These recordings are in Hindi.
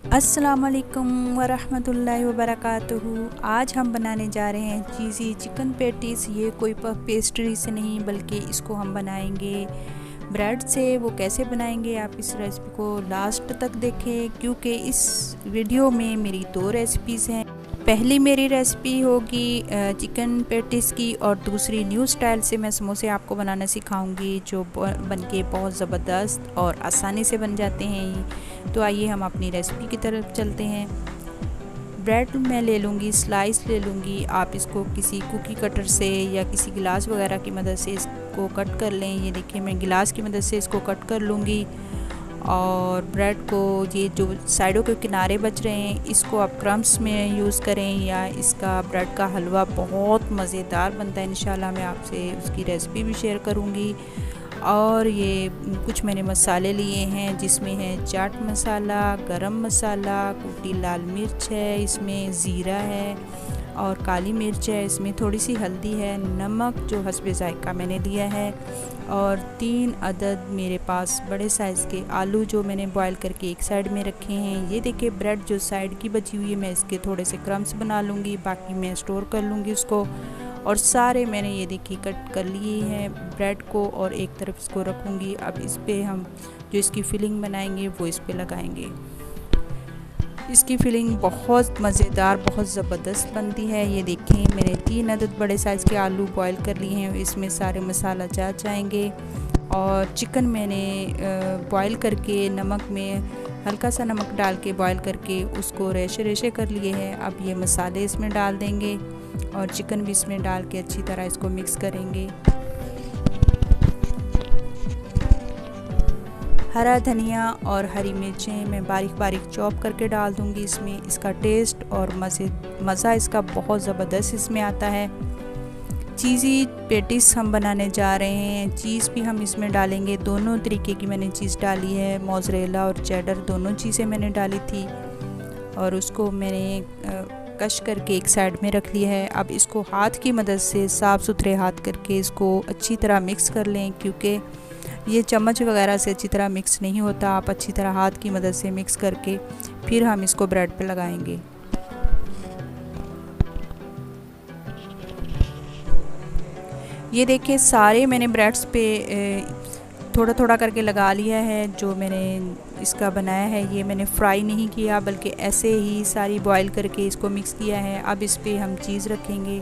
अस्सलामुअलैकुम वरहमतुल्लाहि वबरकातुहू। आज हम बनाने जा रहे हैं चीज़ी चिकन पैटीज़। ये कोई पेस्ट्री से नहीं बल्कि इसको हम बनाएंगे ब्रेड से। वो कैसे बनाएंगे आप इस रेसिपी को लास्ट तक देखें, क्योंकि इस वीडियो में मेरी दो रेसिपीज़ हैं। पहली मेरी रेसिपी होगी चिकन पैटीज़ की और दूसरी न्यू स्टाइल से मैं समोसे आपको बनाना सिखाऊंगी, जो बनके बहुत ज़बरदस्त और आसानी से बन जाते हैं। तो आइए हम अपनी रेसिपी की तरफ चलते हैं। ब्रेड मैं ले लूँगी, स्लाइस ले लूँगी। आप इसको किसी कुकी कटर से या किसी गिलास वगैरह की मदद से इसको कट कर लें। ये देखिए मैं गिलास की मदद से इसको कट कर लूँगी। और ब्रेड को ये जो साइडों के किनारे बच रहे हैं इसको आप क्रम्स में यूज़ करें, या इसका ब्रेड का हलवा बहुत मज़ेदार बनता है। इंशाल्लाह मैं आपसे उसकी रेसिपी भी शेयर करूँगी। और ये कुछ मैंने मसाले लिए हैं, जिसमें है चाट मसाला, गरम मसाला, कुटी लाल मिर्च है, इसमें ज़ीरा है और काली मिर्च है, इसमें थोड़ी सी हल्दी है, नमक जो हस्बे ज़ायका मैंने लिया है, और 3 अदद मेरे पास बड़े साइज़ के आलू जो मैंने बॉईल करके एक साइड में रखे हैं। ये देखिए ब्रेड जो साइड की बची हुई है मैं इसके थोड़े से क्रम्स बना लूँगी, बाकी मैं स्टोर कर लूँगी उसको। और सारे मैंने ये देखिए कट कर लिए हैं ब्रेड को, और एक तरफ इसको रखूँगी। अब इस पे हम जो इसकी फिलिंग बनाएंगे वो इस पे लगाएंगे। इसकी फिलिंग बहुत मज़ेदार, बहुत ज़बरदस्त बनती है। ये देखें मैंने 3 अदद बड़े साइज़ के आलू बॉईल कर लिए हैं, इसमें सारे मसाला जा जाएंगे। और चिकन मैंने बॉईल करके नमक में हल्का सा नमक डाल के बॉईल करके उसको रेशे रेशे कर लिए हैं। अब ये मसाले इसमें डाल देंगे और चिकन भी इसमें डाल के अच्छी तरह इसको मिक्स करेंगे। हरा धनिया और हरी मिर्चें मैं बारीक बारीक चॉप करके डाल दूंगी इसमें। इसका टेस्ट और मज़ा इसका बहुत ज़बरदस्त इसमें आता है। चीज़ी पेटीज़ हम बनाने जा रहे हैं, चीज़ भी हम इसमें डालेंगे। दोनों तरीके की मैंने चीज़ डाली है, मोज़रेला और चेडर दोनों चीज़ें मैंने डाली थी, और उसको मैंने कश करके एक साइड में रख लिया है। अब इसको हाथ की मदद से साफ़ सुथरे हाथ करके इसको अच्छी तरह मिक्स कर लें, क्योंकि ये चम्मच वगैरह से अच्छी तरह मिक्स नहीं होता। आप अच्छी तरह हाथ की मदद से मिक्स करके फिर हम इसको ब्रेड पे लगाएंगे। ये देखिए सारे मैंने ब्रेड्स पे थोड़ा थोड़ा करके लगा लिया है। जो मैंने इसका बनाया है ये मैंने फ्राई नहीं किया, बल्कि ऐसे ही सारी बॉईल करके इसको मिक्स किया है। अब इस पे हम चीज़ रखेंगे,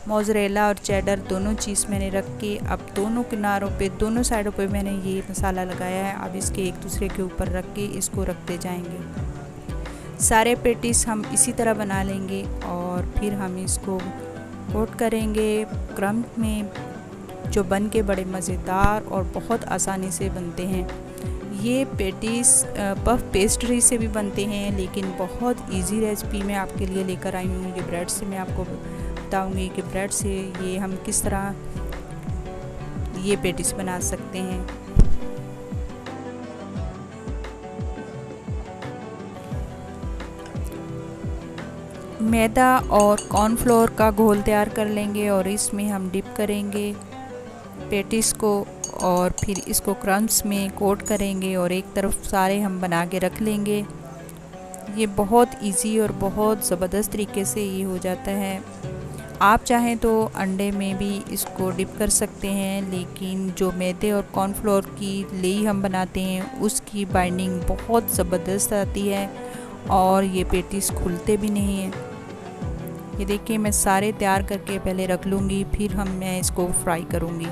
मोज़रेला और चेडर दोनों चीज़ मैंने रख के अब दोनों किनारों पे, दोनों साइडों पे मैंने ये मसाला लगाया है। अब इसके एक दूसरे के ऊपर रख के इसको रखते जाएंगे। सारे पेटीज़ हम इसी तरह बना लेंगे और फिर हम इसको कोट करेंगे क्रम्ब में, जो बन के बड़े मज़ेदार और बहुत आसानी से बनते हैं। ये पेटीज़ पफ पेस्ट्री से भी बनते हैं, लेकिन बहुत इजी रेसिपी मैं आपके लिए लेकर आई हूँ। ये ब्रेड से मैं आपको बताऊँगी कि ब्रेड से ये हम किस तरह ये पेटीज़ बना सकते हैं। मैदा और कॉर्नफ्लोर का घोल तैयार कर लेंगे और इसमें हम डिप करेंगे पेटीज़ को, और फिर इसको क्रम्स में कोट करेंगे और एक तरफ सारे हम बना के रख लेंगे। ये बहुत इजी और बहुत ज़बरदस्त तरीके से ये हो जाता है। आप चाहें तो अंडे में भी इसको डिप कर सकते हैं, लेकिन जो मैदे और कॉर्नफ्लोर की लेई हम बनाते हैं उसकी बाइंडिंग बहुत ज़बरदस्त आती है और ये पेटीज़ खुलते भी नहीं हैं। ये देखिए मैं सारे तैयार करके पहले रख लूँगी, फिर मैं इसको फ्राई करूँगी।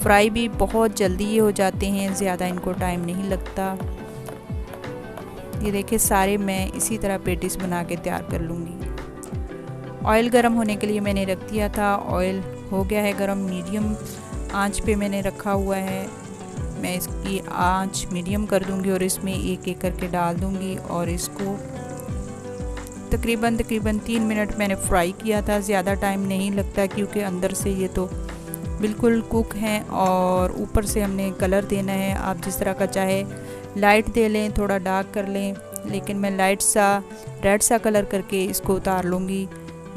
फ्राई भी बहुत जल्दी ये हो जाते हैं, ज़्यादा इनको टाइम नहीं लगता। ये देखिए सारे मैं इसी तरह पेटीज़ बना के तैयार कर लूँगी। ऑयल गरम होने के लिए मैंने रख दिया था, ऑयल हो गया है गरम, मीडियम आंच पे मैंने रखा हुआ है। मैं इसकी आंच मीडियम कर दूँगी और इसमें एक एक करके डाल दूँगी और इसको तकरीबन 3 मिनट मैंने फ्राई किया था। ज़्यादा टाइम नहीं लगता, क्योंकि अंदर से ये तो बिल्कुल कुक हैं और ऊपर से हमने कलर देना है। आप जिस तरह का चाहे लाइट दे लें, थोड़ा डार्क कर लें, लेकिन मैं लाइट सा रेड सा कलर करके इसको उतार लूँगी।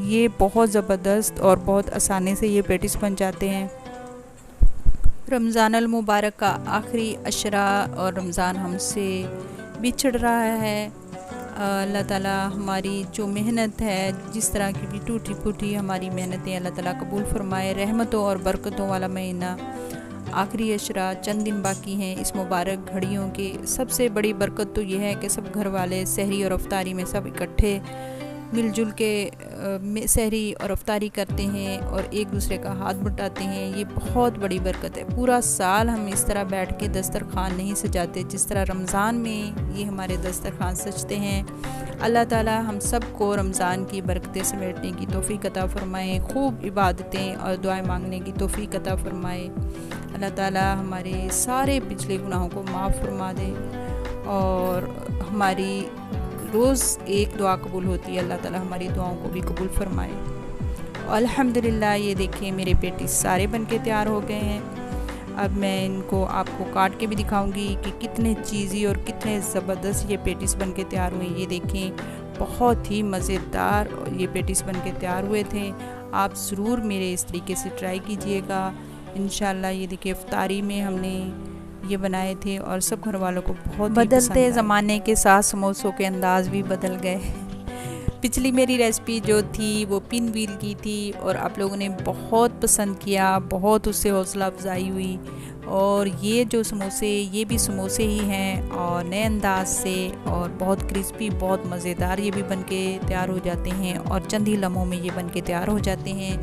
ये बहुत ज़बरदस्त और बहुत आसानी से ये पेटीज़ बन जाते हैं। रमज़ान अल मुबारक का आखिरी अशरा और रमज़ान हमसे बिछड़ रहा है। अल्लाह ताला हमारी जो मेहनत है, जिस तरह की भी टूटी फूटी हमारी मेहनतें, अल्लाह ताला कबूल फरमाए। रहमतों और बरकतों वाला महीना, आखिरी अशरा चंद दिन बाकी हैं इस मुबारक घड़ियों की। सबसे बड़ी बरकत तो यह है कि सब घर वाले सहरी और अफ्तारी में सब इकट्ठे मिलजुल के सहरी और अफ्तारी करते हैं और एक दूसरे का हाथ बटाते हैं। ये बहुत बड़ी बरकत है। पूरा साल हम इस तरह बैठ के दस्तरखान नहीं सजाते जिस तरह रमज़ान में ये हमारे दस्तरखान सजते हैं। अल्लाह ताला हम सब को रमज़ान की बरकतें समेटने की तौफीक अता फ़रमाए, खूब इबादतें और दुआएं मांगने की तौफीक अता फ़रमाए। अल्लाह ताला हमारे सारे पिछले गुनाहों को माफ़ फरमा दे और हमारी रोज़ एक दुआ कबूल होती है, अल्लाह ताला हमारी दुआओं को भी कबूल फरमाए। अल्हम्दुलिल्लाह ये देखें मेरे पेटी सारे बनके तैयार हो गए हैं। अब मैं इनको आपको काट के भी दिखाऊंगी कि कितने चीज़ी और कितने ज़बरदस्त ये पेटीस बनके तैयार हुए। ये देखें बहुत ही मज़ेदार ये पेटीस बनके तैयार हुए थे। आप ज़रूर मेरे इस तरीके से ट्राई कीजिएगा इंशाल्लाह। ये देखिए इफ्तारी में हमने ये बनाए थे और सब घर वालों को बहुत बदलते ज़माने के साथ समोसों के अंदाज़ भी बदल गए। पिछली मेरी रेसिपी जो थी वो पिन व्हील की थी और आप लोगों ने बहुत पसंद किया, बहुत उससे हौसला अफजाई हुई। और ये जो समोसे, ये भी समोसे ही हैं और नए अंदाज से और बहुत क्रिस्पी, बहुत मज़ेदार ये भी बनके तैयार हो जाते हैं और चंद ही लम्हों में ये बनके तैयार हो जाते हैं।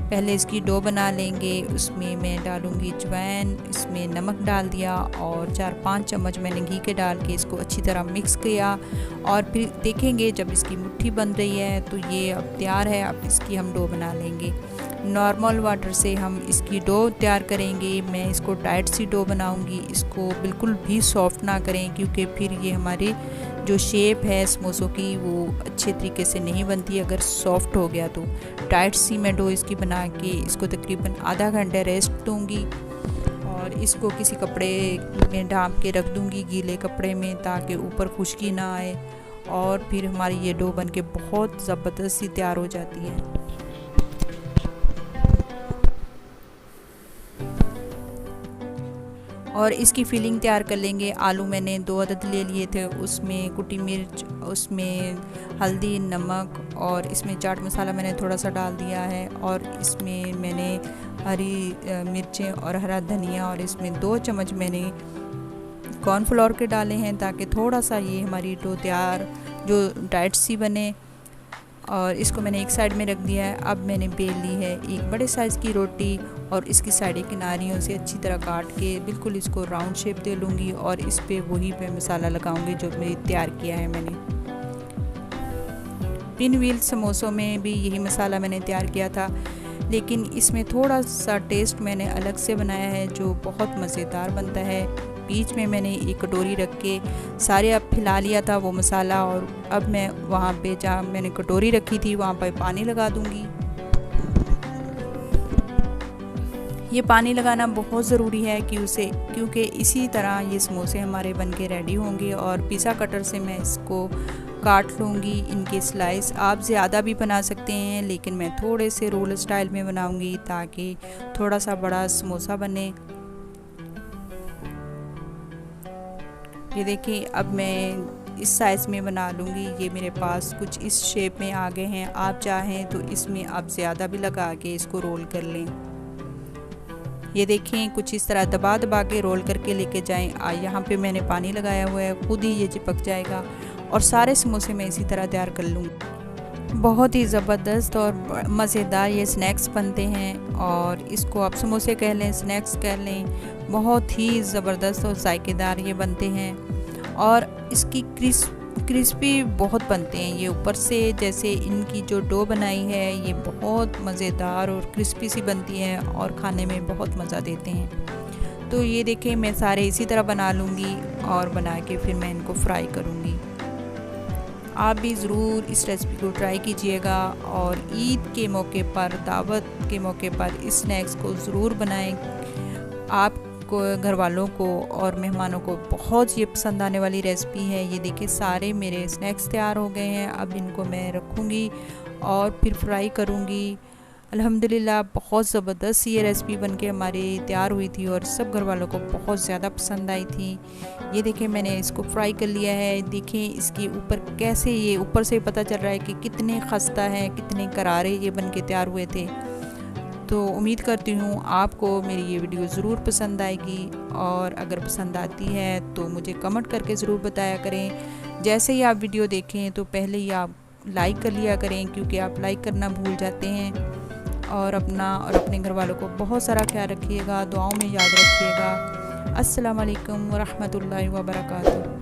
पहले इसकी डो बना लेंगे, उसमें मैं डालूँगी अजवाइन, इसमें नमक डाल दिया और 4-5 चम्मच मैंने घी के डाल के इसको अच्छी तरह मिक्स किया। और फिर देखेंगे जब इसकी मुट्ठी बन रही है तो ये अब तैयार है। अब इसकी हम डो बना लेंगे। नॉर्मल वाटर से हम इसकी डो तैयार करेंगे। मैं इसको टाइट सी डो बनाऊंगी, इसको बिल्कुल भी सॉफ्ट ना करें क्योंकि फिर ये हमारी जो शेप है समोसों की वो अच्छे तरीके से नहीं बनती अगर सॉफ्ट हो गया तो। टाइट सी मैं डो इसकी बना के इसको तकरीबन आधा घंटा रेस्ट दूंगी और इसको किसी कपड़े में ढाँप के रख दूंगी, गीले कपड़े में, ताकि ऊपर खुश्की ना आए। और फिर हमारी ये डो बन के बहुत ज़बरदस्त सी तैयार हो जाती है। और इसकी फिलिंग तैयार कर लेंगे। आलू मैंने 2 अदद ले लिए थे, उसमें कुटी मिर्च, उसमें हल्दी, नमक और इसमें चाट मसाला मैंने थोड़ा सा डाल दिया है। और इसमें मैंने हरी मिर्चें और हरा धनिया और इसमें 2 चम्मच मैंने कॉर्नफ्लोर के डाले हैं ताकि थोड़ा सा ये हमारी डो तैयार जो टाइट सी बने। और इसको मैंने एक साइड में रख दिया है। अब मैंने बेल ली है एक बड़े साइज़ की रोटी और इसकी साइडें किनारियों से अच्छी तरह काट के बिल्कुल इसको राउंड शेप दे लूँगी और इस पे वही पे मसाला लगाऊंगी जो मैं तैयार किया है मैंने। पिन व्हील समोसों में भी यही मसाला मैंने तैयार किया था, लेकिन इसमें थोड़ा सा टेस्ट मैंने अलग से बनाया है जो बहुत मज़ेदार बनता है। बीच में मैंने एक कटोरी रख के सारे अब फैला लिया था वो मसाला और अब मैं वहाँ पे जहाँ मैंने कटोरी रखी थी वहाँ पर पानी लगा दूँगी। ये पानी लगाना बहुत ज़रूरी है क्योंकि इसी तरह ये समोसे हमारे बनके रेडी होंगे। और पिज़्ज़ा कटर से मैं इसको काट लूँगी इनके स्लाइस। आप ज़्यादा भी बना सकते हैं लेकिन मैं थोड़े से रोल स्टाइल में बनाऊँगी ताकि थोड़ा सा बड़ा समोसा बने। ये देखिए अब मैं इस साइज़ में बना लूँगी। ये मेरे पास कुछ इस शेप में आ गए हैं। आप चाहें तो इसमें आप ज़्यादा भी लगा के इसको रोल कर लें। ये देखें कुछ इस तरह दबा दबा के रोल करके लेके जाएं। यहाँ पे मैंने पानी लगाया हुआ है, खुद ही ये चिपक जाएगा। और सारे समोसे मैं इसी तरह तैयार कर लूँगी। बहुत ही ज़बरदस्त और मज़ेदार ये स्नैक्स बनते हैं और इसको आप समोसे कह लें, स्नैक्स कह लें। बहुत ही ज़बरदस्त और जायकेदार ये बनते हैं और इसकी क्रिस्पी बहुत बनते हैं। ये ऊपर से जैसे इनकी जो डो बनाई है ये बहुत मज़ेदार और क्रिस्पी सी बनती है और खाने में बहुत मज़ा देते हैं। तो ये देखें मैं सारे इसी तरह बना लूँगी और बना के फिर मैं इनको फ्राई करूँगी। आप भी ज़रूर इस रेसिपी को ट्राई कीजिएगा और ईद के मौके पर, दावत के मौके पर इस स्नैक्स को ज़रूर बनाएं। आपको घर वालों को और मेहमानों को बहुत ये पसंद आने वाली रेसिपी है। ये देखिए सारे मेरे स्नैक्स तैयार हो गए हैं। अब इनको मैं रखूँगी और फिर फ्राई करूँगी। अल्हम्दुलिल्लाह बहुत ज़बरदस्त ये रेसिपी बनके हमारी तैयार हुई थी और सब घर वालों को बहुत ज़्यादा पसंद आई थी। ये देखें मैंने इसको फ्राई कर लिया है। देखें इसके ऊपर कैसे ये ऊपर से पता चल रहा है कि कितने खस्ता हैं, कितने करारे ये बनके तैयार हुए थे। तो उम्मीद करती हूँ आपको मेरी ये वीडियो ज़रूर पसंद आएगी, और अगर पसंद आती है तो मुझे कमेंट करके ज़रूर बताया करें। जैसे ही आप वीडियो देखें तो पहले ही आप लाइक कर लिया करें, क्योंकि आप लाइक करना भूल जाते हैं। और अपना और अपने घर वालों को बहुत सारा ख्याल रखिएगा, दुआओं में याद रखिएगा। अस्सलाम वालेकुम व रहमतुल्लाहि व बरकातुहू।